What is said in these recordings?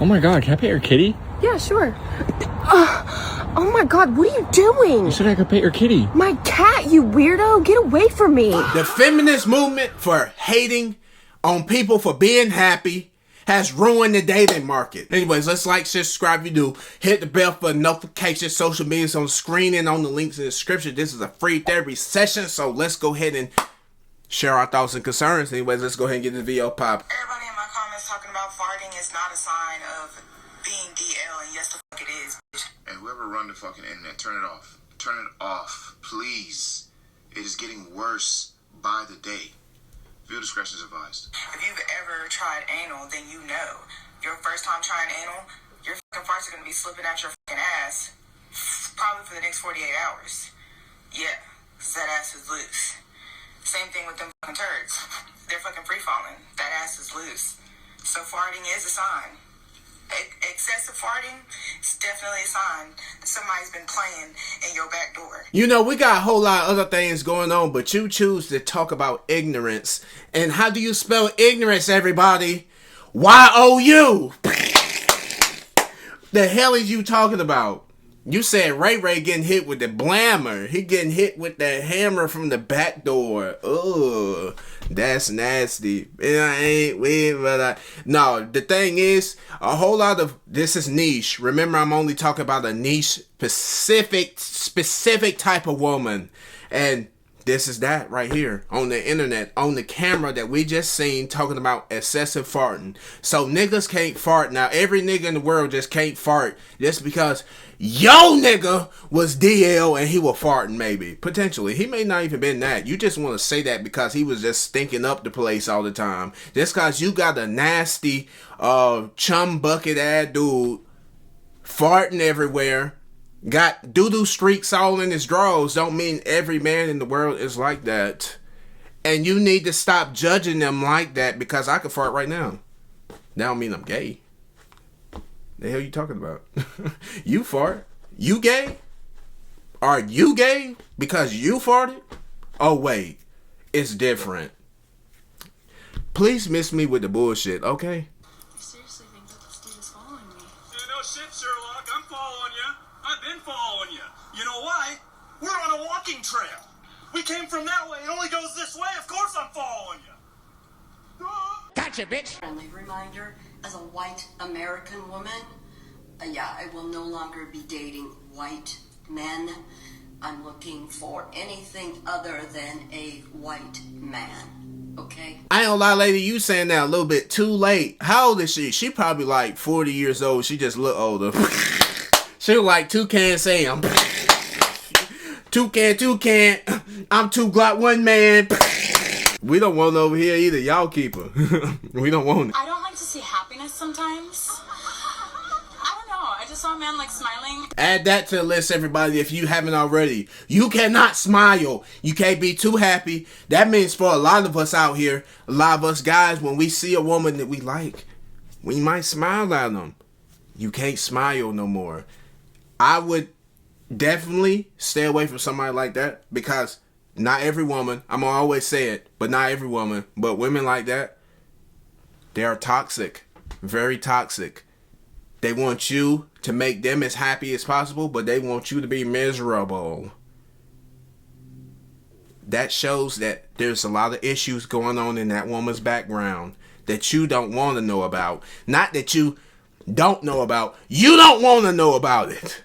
Oh my god, can I pet your kitty? Yeah, sure. Oh my god, what are you doing? You said I could pet your kitty. My cat, you weirdo! Get away from me! The feminist movement for hating on people for being happy has ruined the dating market. Anyways, let's like, share, subscribe if you do. Hit the bell for notifications. Social media's on screen and on the links in the description. This is a free therapy session, so let's go ahead and share our thoughts and concerns. Anyways, let's go ahead and get this video pop. Everybody in my comments talking about farting is not a sign of being DL, and yes, the fuck it is, bitch. And whoever run the fucking internet, turn it off. Turn it off, please. It is getting worse by the day. Viewer discretion is advised. If you've ever tried anal, then you know. Your first time trying anal, your fucking farts are gonna be slipping out your fucking ass, probably for the next 48 hours. Yeah, 'cause that ass is loose. Same thing with them fucking turds. They're fucking free falling. That ass is loose. So farting is a sign. Excessive farting is definitely a sign that somebody's been playing in your back door. You know, we got a whole lot of other things going on, but you choose to talk about ignorance. And how do you spell ignorance, everybody? Y-O-U. The hell is you talking about? You said Ray getting hit with the blammer. He getting hit with that hammer from the back door. Ugh, that's nasty. It ain't weird, but no, the thing is, a whole lot of this is niche. Remember, I'm only talking about a niche, specific type of woman. And this is that right here on the internet, on the camera that we just seen talking about excessive farting. So niggas can't fart. Now every nigga in the world just can't fart just because yo nigga was DL and he was farting maybe. Potentially. He may not even been that. You just want to say that because he was just stinking up the place all the time. Just because you got a nasty chum bucket ass dude farting everywhere, got doo-doo streaks all in his drawers, don't mean every man in the world is like that. And you need to stop judging them like that because I can fart right now. That don't mean I'm gay. The hell you talking about? You fart? You gay? Are you gay because you farted? Oh wait, it's different. Please miss me with the bullshit, okay? You seriously think that this dude is following me? Yeah, no shit, Sherlock. I'm following you. I've been following you. You know why? We're on a walking trail. We came from that way. It only goes this way. Of course I'm following you. Gotcha, bitch. Friendly reminder, as a white American woman, I will no longer be dating white men. I'm looking for anything other than a white man. Okay? I ain't gonna lie, lady, you saying that a little bit too late. How old is she? She probably like 40 years old. She just look older. She was like Toucan Sam. Toucan. I'm two Glock 1 man. We don't want over here either. Y'all keep her. We don't want it. I don't like to see happiness sometimes. I don't know. I just saw a man like smiling. Add that to the list, everybody, if you haven't already. You cannot smile. You can't be too happy. That means for a lot of us out here, a lot of us guys, when we see a woman that we like, we might smile at them. You can't smile no more. I would definitely stay away from somebody like that because not every woman, I'm gonna always say it, but not every woman, but women like that, they are toxic, very toxic. They want you to make them as happy as possible, but they want you to be miserable. That shows that there's a lot of issues going on in that woman's background that you don't want to know about. Not that you don't know about, you don't want to know about it.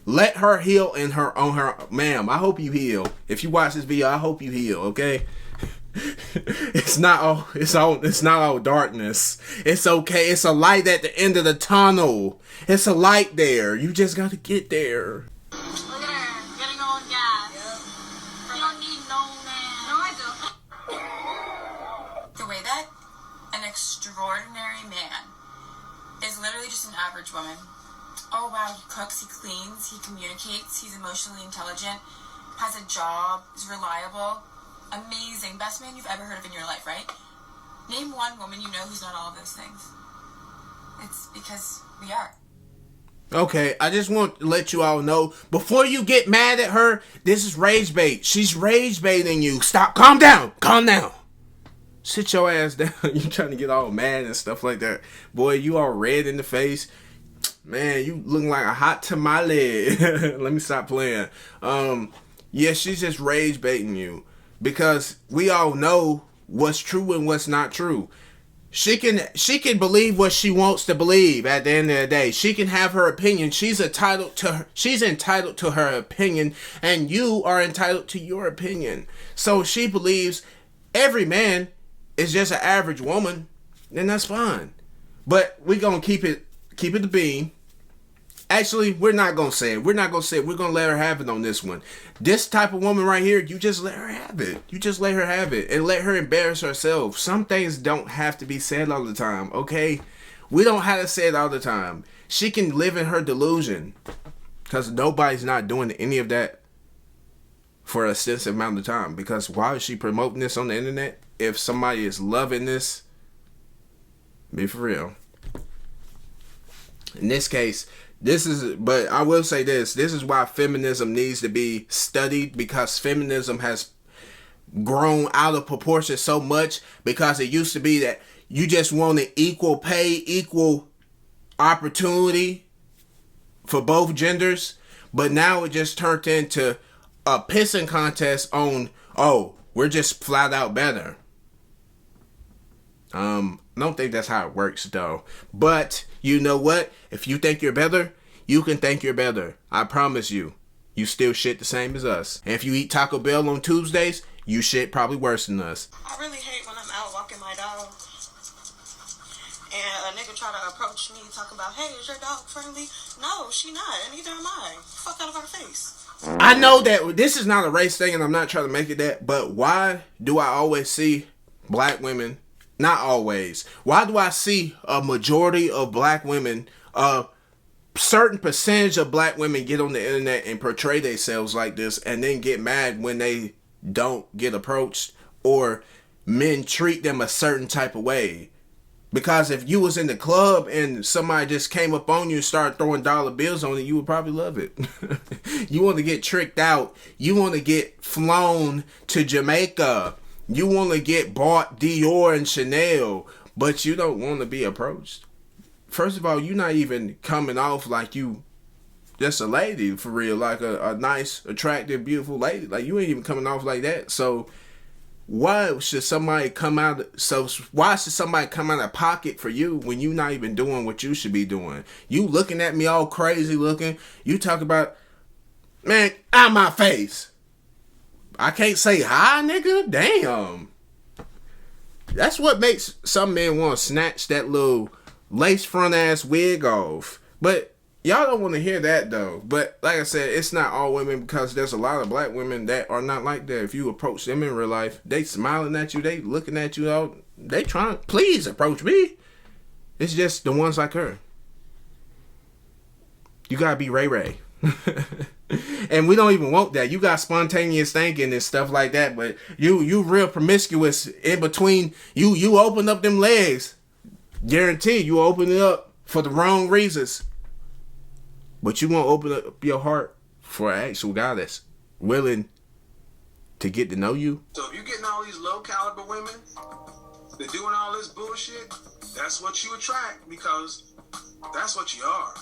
Let her heal on her, ma'am. I hope you heal. If you watch this video, I hope you heal. Okay, it's not all darkness. It's okay. It's a light at the end of the tunnel. It's a light there. You just got to get there. Look at her, getting on gas. You don't need no man. No, I don't. The way that an extraordinary man is literally just an average woman. Oh wow, he cooks, he cleans, he communicates, he's emotionally intelligent, has a job, is reliable, amazing, best man you've ever heard of in your life, right? Name one woman you know who's not all of those things. It's because we are. Okay, I just want to let you all know, before you get mad at her, this is rage bait. She's rage baiting you. Stop, calm down, calm down. Sit your ass down. You trying to get all mad and stuff like that. Boy, you all red in the face. Man, you looking like a hot tamale. Let me stop playing. Yeah, she's just rage baiting you. Because we all know what's true and what's not true. She can believe what she wants to believe at the end of the day. She can have her opinion. She's entitled to her opinion, and you are entitled to your opinion. So she believes every man is just an average woman, then that's fine. But we're gonna keep it the beam. Actually, we're not gonna say it. We're not gonna say it. We're gonna let her have it on this one. This type of woman right here, you just let her have it. You just let her have it and let her embarrass herself. Some things don't have to be said all the time, okay? We don't have to say it all the time. She can live in her delusion because nobody's not doing any of that for a extensive amount of time. Because why is she promoting this on the internet? If somebody is loving this, be for real. In this case, but I will say this is why feminism needs to be studied, because feminism has grown out of proportion so much, because it used to be that you just wanted equal pay, equal opportunity for both genders, but now it just turned into a pissing contest on, oh, we're just flat out better. I don't think that's how it works though. But you know what? If you think you're better, you can think you're better. I promise you. You still shit the same as us. And if you eat Taco Bell on Tuesdays, you shit probably worse than us. I really hate when I'm out walking my dog and a nigga try to approach me talk about, hey, is your dog friendly? No, she not, and neither am I. Fuck out of our face. I know that this is not a race thing, and I'm not trying to make it that, but why do I always see black women? Not always. Why do I see a majority of black women, a certain percentage of black women get on the internet and portray themselves like this and then get mad when they don't get approached or men treat them a certain type of way? Because if you was in the club and somebody just came up on you and started throwing dollar bills on it, you would probably love it. You want to get tricked out. You want to get flown to Jamaica. You want to get bought Dior and Chanel, but you don't want to be approached. First of all, you're not even coming off like you just a lady for real, like a nice, attractive, beautiful lady. Like, you ain't even coming off like that. So why should somebody come out of pocket for you when you're not even doing what you should be doing? You looking at me all crazy looking. You talk about, man, out my face. I can't say hi, nigga. Damn. That's what makes some men want to snatch that little lace front ass wig off. But y'all don't want to hear that though. But like I said, it's not all women, because there's a lot of black women that are not like that. If you approach them in real life, they smiling at you, they looking at you, all they trying, please approach me. It's just the ones like her. You gotta be Ray Ray. And we don't even want that. You got spontaneous thinking and stuff like that, but you real promiscuous in between. You open up them legs. Guarantee you open it up for the wrong reasons. But you won't open up your heart for an actual guy that's willing to get to know you. So if you're getting all these low caliber women, they're doing all this bullshit, that's what you attract, because that's what you are.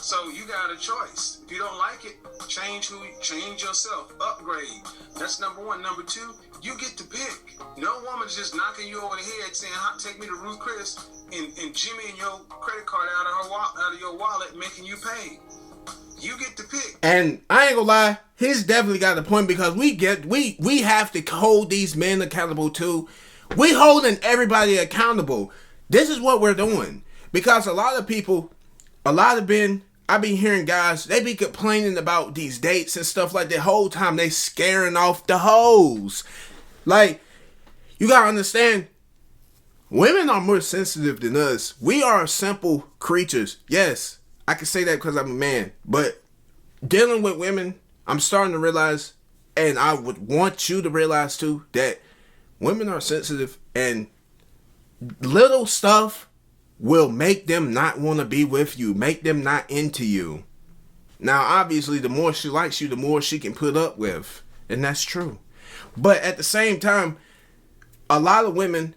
So you got a choice. If you don't like it, change yourself, upgrade. That's number one. Number two, you get to pick. No woman's just knocking you over the head saying, take me to Ruth Chris and jimmying your credit card out of your wallet, making you pay. You get to pick. And I ain't gonna lie, he's definitely got a point, because we have to hold these men accountable too. We holding everybody accountable. This is what we're doing. Because a lot of men, I be hearing guys, they be complaining about these dates and stuff like that. Whole time they scaring off the hoes. Like, you gotta understand, women are more sensitive than us. We are simple creatures. Yes, I can say that because I'm a man. But dealing with women, I'm starting to realize, and I would want you to realize too, that women are sensitive, and little stuff will make them not want to be with you, make them not into you. Now, obviously, the more she likes you, the more she can put up with. And that's true. But at the same time,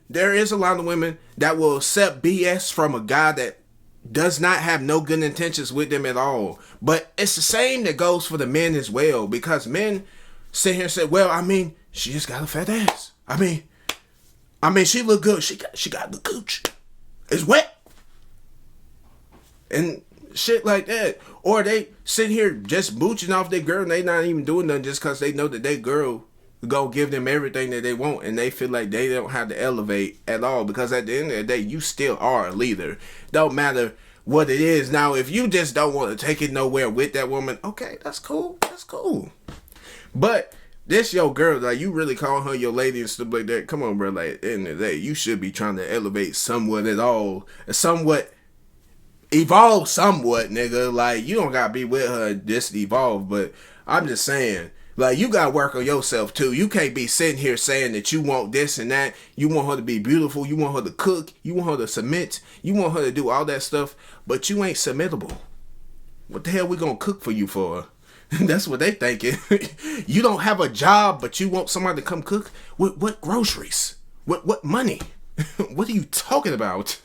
there is a lot of women that will accept BS from a guy that does not have no good intentions with them at all. But it's the same that goes for the men as well, because men sit here and say, well, I mean, she just got a fat ass. I mean, she look good. She got the cooch. It's wet. And shit like that. Or they sit here just mooching off their girl and they not even doing nothing just because they know that their girl go give them everything that they want, and they feel like they don't have to elevate at all, because at the end of the day, you still are a leader. Don't matter what it is. Now, if you just don't want to take it nowhere with that woman, okay, that's cool. But this your girl, like, you really calling her your lady and stuff like that. Come on, bro. Like, at the end of the day, you should be trying to elevate somewhat at all, somewhat evolve somewhat, nigga. Like, you don't gotta be with her just evolve, but I'm just saying, like, you gotta work on yourself too. You can't be sitting here saying that you want this and that. You want her to be beautiful. You want her to cook. You want her to submit. You want her to do all that stuff, but you ain't submittable. What the hell we gonna cook for you for? That's what they thinking. You don't have a job, but you want somebody to come cook? What groceries? What money? What are you talking about?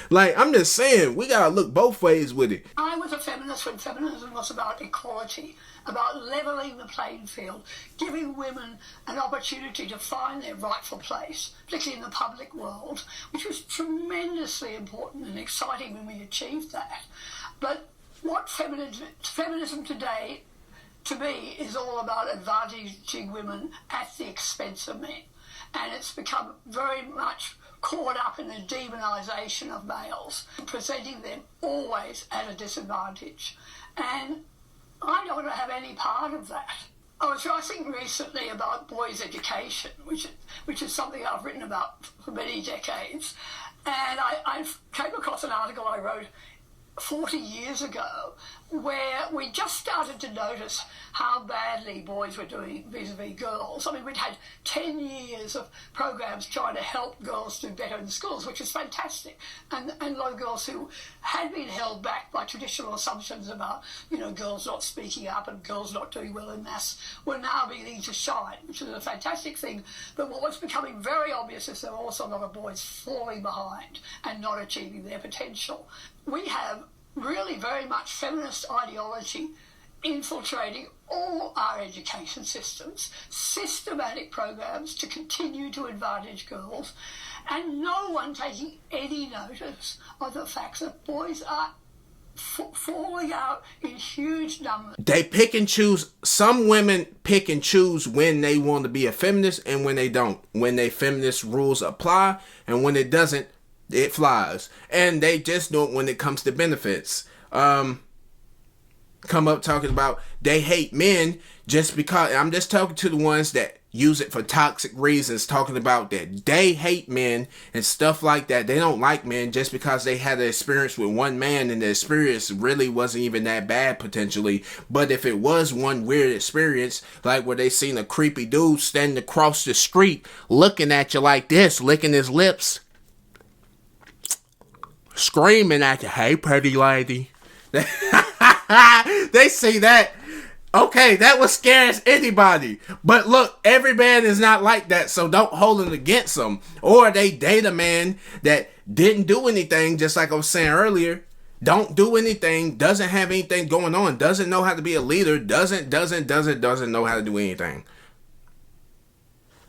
Like, I'm just saying, we gotta look both ways with it. I was a feminist when feminism was about equality, about levelling the playing field, giving women an opportunity to find their rightful place, particularly in the public world, which was tremendously important and exciting when we achieved that. But what feminism today, to me, is all about advantaging women at the expense of men. And it's become very much caught up in the demonisation of males, presenting them always at a disadvantage. And I don't want to have any part of that. I was writing recently about boys' education, which is something I've written about for many decades. And I came across an article I wrote 40 years ago, where we just started to notice how badly boys were doing vis-a-vis girls. I mean, we'd had 10 years of programs trying to help girls do better in schools, which is fantastic. And a lot of girls who had been held back by traditional assumptions about, girls not speaking up and girls not doing well in maths were now beginning to shine, which is a fantastic thing. But what was becoming very obvious is there were also a lot of boys falling behind and not achieving their potential. We have really very much feminist ideology infiltrating all our education systems, systematic programs to continue to advantage girls, and no one taking any notice of the fact that boys are falling out in huge numbers. They pick and choose. Some women pick and choose when they want to be a feminist and when they don't. When they feminist rules apply, and when it doesn't, it flies. And they just do it when it comes to benefits. Come up talking about they hate men just because. I'm just talking to the ones that use it for toxic reasons, talking about that they hate men and stuff like that. They don't like men just because they had an experience with one man and the experience really wasn't even that bad potentially. But if it was one weird experience, like where they seen a creepy dude standing across the street looking at you like this, licking his lips, screaming at you, hey pretty lady. They see that. Okay, that would scare anybody. But look, every man is not like that, so don't hold it against them. Or they date a man that didn't do anything, just like I was saying earlier. Don't do anything, doesn't have anything going on, doesn't know how to be a leader, doesn't know how to do anything.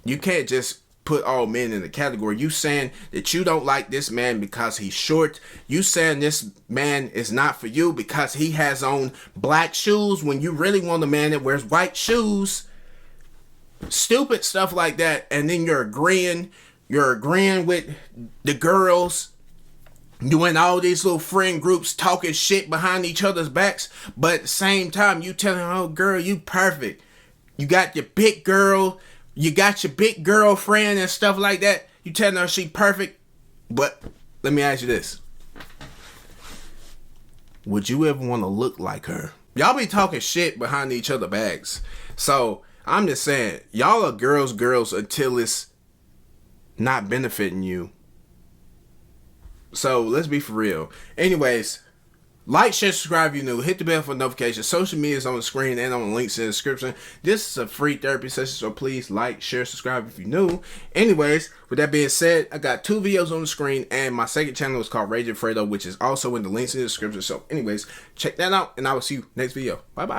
You can't just put all men in the category. You saying that you don't like this man because he's short. You saying this man is not for you because he has on black shoes when you really want a man that wears white shoes. Stupid stuff like that. And then you're agreeing with the girls, doing all these little friend groups talking shit behind each other's backs, but at the same time you telling her, oh girl, you perfect. You got your big girl. You got your big girlfriend and stuff like that. You telling her she perfect. But let me ask you this. Would you ever want to look like her? Y'all be talking shit behind each other's backs. So I'm just saying, y'all are girls until it's not benefiting you. So let's be for real. Anyways, Like, share, subscribe if you're new. Hit the bell for notifications. Social media is on the screen and on the links in the description. This is a free therapy session, so please like, share, subscribe if you're new. Anyways, with that being said, I got 2 videos on the screen, and my second channel is called Rage Fredo, which is also in the links in the description. So anyways, check that out, and I will see you next video. Bye bye.